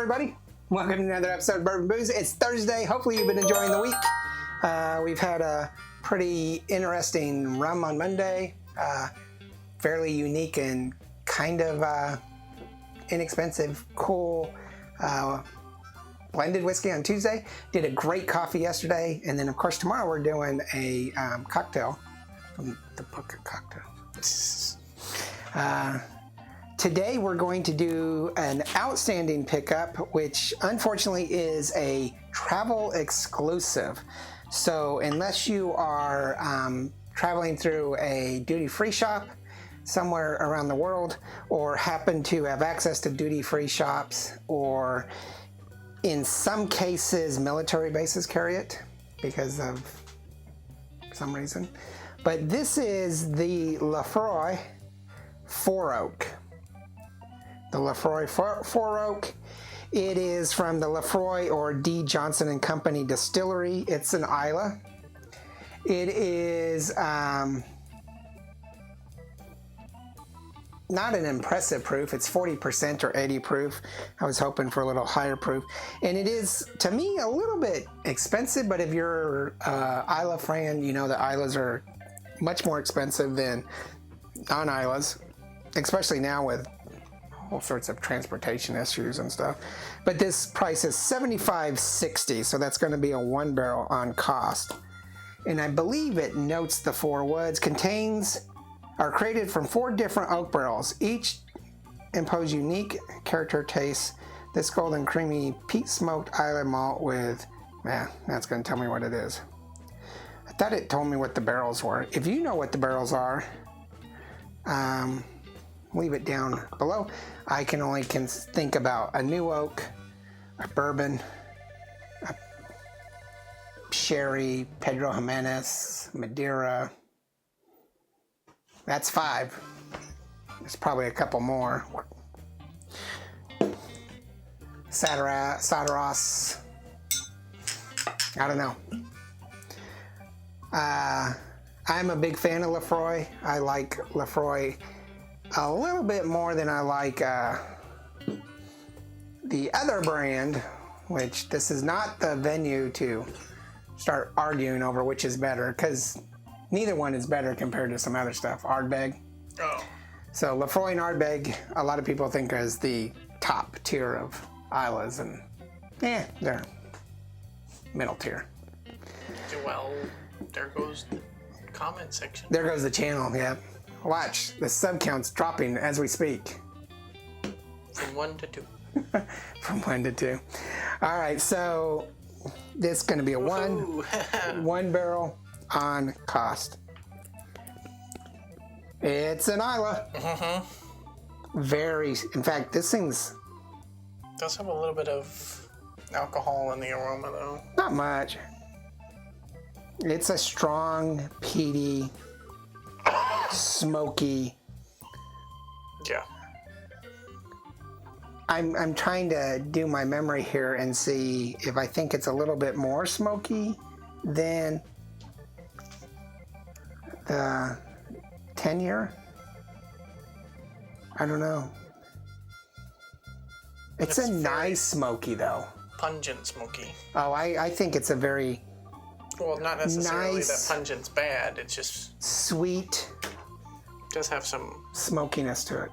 everybody. Welcome to another episode of Bourbon Booze. It's Thursday. Hopefully you've been enjoying the week. We've had a pretty interesting rum on Monday. Fairly unique and kind of inexpensive, cool blended whiskey on Tuesday. Did a great coffee yesterday. And then, of course, tomorrow we're doing a cocktail from the Book of Cocktails. Today we're going to do an outstanding pickup, which unfortunately is a travel exclusive. So unless you are traveling through a duty-free shop somewhere around the world, or happen to have access to duty-free shops, or in some cases military bases carry it because of some reason. But this is the Laphroaig Four Oak. The Laphroaig Four Oak. It is from the Laphroaig or D. Johnson and Company distillery. It's an Islay. It is not an impressive proof. It's 40% or 80 proof. I was hoping for a little higher proof. And it is, to me, a little bit expensive, but if you're Islay fan, you know that Islas are much more expensive than non-Islas, especially now with all sorts of transportation issues and stuff. But this price is $75.60, so that's going to be a 1 barrel on cost. And I believe it notes the 4 woods are created from 4 different oak barrels. Each impose unique character tastes. This golden creamy peat smoked Islay malt with, that's going to tell me what it is. I thought it told me what the barrels were. If you know what the barrels are, leave it down below. I can only think about a new oak, a bourbon, a sherry, Pedro Jimenez, Madeira. That's 5. There's probably a couple more. Sadaros. I don't know. I'm a big fan of Laphroaig. I like Laphroaig a little bit more than I like the other brand, which this is not the venue to start arguing over which is better, because neither one is better compared to some other stuff. Ardbeg. Oh. So Laphroaig and Ardbeg, a lot of people think is the top tier of Islas, and they're middle tier. Well, there goes the comment section. There goes the channel, yeah. Watch, the sub count's dropping as we speak. From 1 to 2. From 1 to 2. All right, so this is going to be a one barrel on cost. It's an Islay. In fact, this thing's Does have a little bit of alcohol in the aroma, though. not much. It's a strong, peaty, smoky. Yeah. I'm trying to do my memory here and see if I think it's a little bit more smoky than the 10-year. I don't know. It's a nice smoky, though. Pungent smoky. Oh, I think it's a very Well, not necessarily nice, that pungent's bad. It's just sweet, does have some smokiness to it.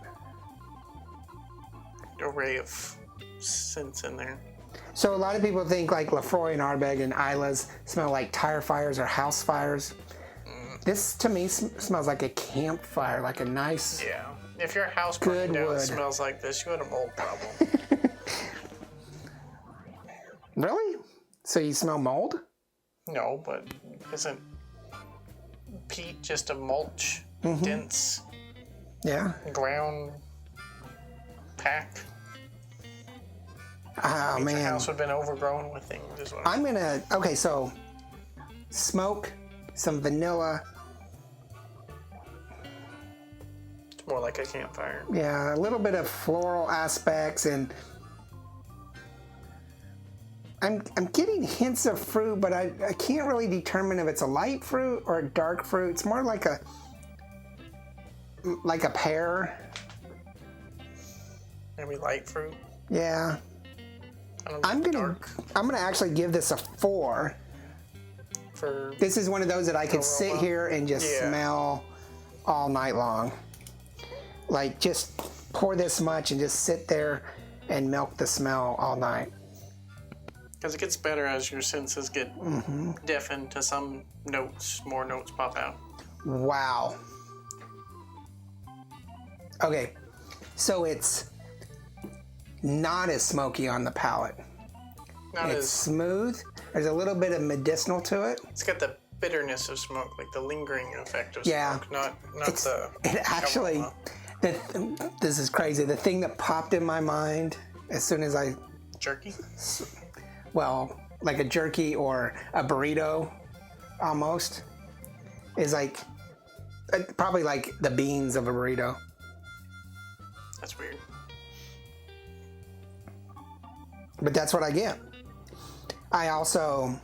array of scents in there. So a lot of people think like Laphroaig and Ardbeg and Islas smell like tire fires or house fires. This to me smells like a campfire, like a nice. Yeah. If your house Good burning down wood. smells like this, you got a mold problem. Really? So you smell mold? No, but isn't peat just a mulch, dense Yeah. ground pack? Oh Your man. house would have been overgrown with things. Is what I'm gonna. Okay, so smoke, some vanilla. It's more like a campfire. Yeah, a little bit of floral aspects, and I'm getting hints of fruit, but I can't really determine if it's a light fruit or a dark fruit. It's more like a pear. Maybe light fruit. Yeah. I don't I'm like gonna actually give this a 4. This is one of those that I could sit here and just smell all night long. Like, just pour this much and just sit there and milk the smell all night. Because it gets better as your senses get deafened to some notes. More notes pop out. Wow. Okay, so it's not as smoky on the palate. It's smooth. There's a little bit of medicinal to it. It's got the bitterness of smoke, like the lingering effect of smoke, not the... It actually, this is crazy. The thing that popped in my mind as soon as I... Jerky? Well, like a jerky or a burrito, almost, is like, probably like the beans of a burrito. That's weird. But that's what I get. I also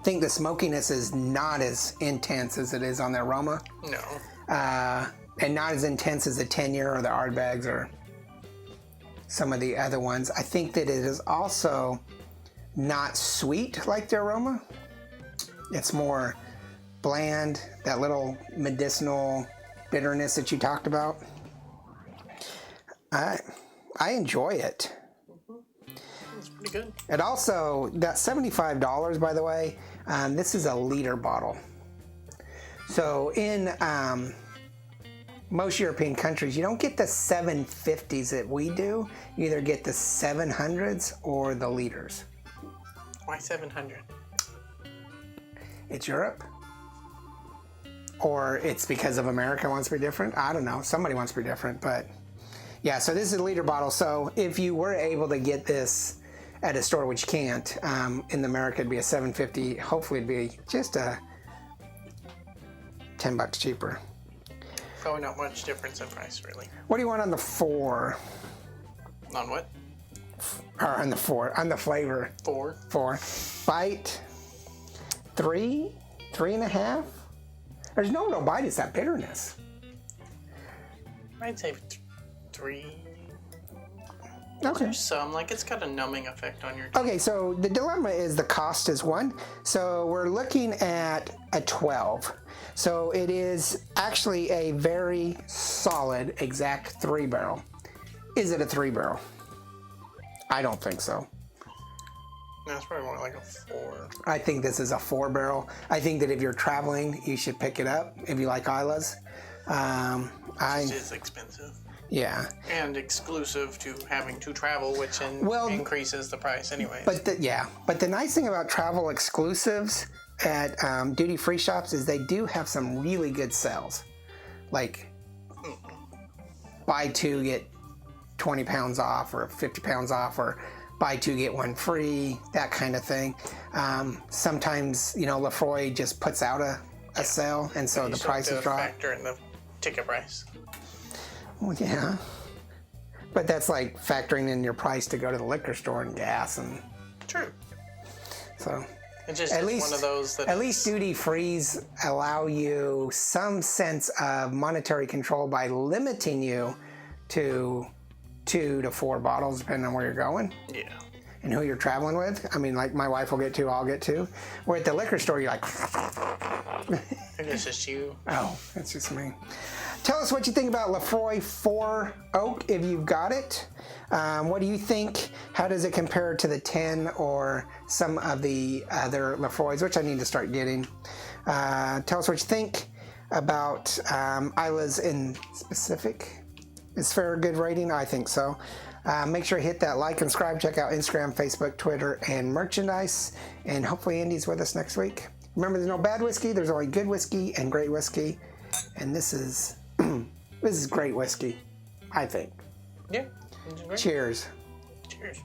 think the smokiness is not as intense as it is on the aroma. No. And not as intense as the 10-year or the Ardbegs or some of the other ones. I think that it is also not sweet like the aroma. It's more bland, that little medicinal bitterness that you talked about. I enjoy it. It's pretty good. It also, that $75, by the way, this is a liter bottle. So in most European countries, you don't get the 750s that we do. You either get the 700s or the liters. Why 700? It's Europe? Or it's because of America wants to be different? I don't know. Somebody wants to be different, but yeah, so this is a liter bottle. So if you were able to get this at a store, which you can't, in America it'd be a $7.50. Hopefully it'd be just a $10 cheaper. Probably not much difference in price, really. What do you want on the 4? On what? Or on the 4, on the flavor. 4. Bite 3, 3.5. There's no real bite, it's that bitterness. I'd say 3. Okay. There's some, like it's got a numbing effect on your teeth. Okay, so the dilemma is the cost is 1. So we're looking at a 12. So it is actually a very solid, exact 3-barrel. Is it a 3-barrel? I don't think so. No, it's probably more like a 4. I think this is a 4-barrel. I think that if you're traveling, you should pick it up if you like Isla's. It is expensive. Yeah. And exclusive to having to travel, which increases the price anyway. But the nice thing about travel exclusives at duty-free shops is they do have some really good sales. Like, buy 2, get 20 pounds off or 50 pounds off, or buy 2, get 1 free, that kind of thing. Sometimes, Laphroaig just puts out a sale, and so the prices drop. Factor in the ticket price. Well, yeah. But that's like factoring in your price to go to the liquor store and gas and... True. So... It's just one of those that... At least duty-frees allow you some sense of monetary control by limiting you to 2 to 4 bottles, depending on where you're going. Yeah. And who you're traveling with. I mean, like, my wife will get 2, I'll get 2. Where at the liquor store, you're like... Maybe it's just you. Oh, that's just me. Tell us what you think about Laphroaig Four Oak, if you've got it. What do you think? How does it compare to the 10 or some of the other Laphroaigs, which I need to start getting? Tell us what you think about Isla's in specific. Is fair a good rating? I think so. Make sure to hit that like and subscribe. Check out Instagram, Facebook, Twitter, and merchandise. And hopefully Andy's with us next week. Remember, there's no bad whiskey. There's only good whiskey and great whiskey. And this is great whiskey, I think. Yeah. Cheers. Cheers.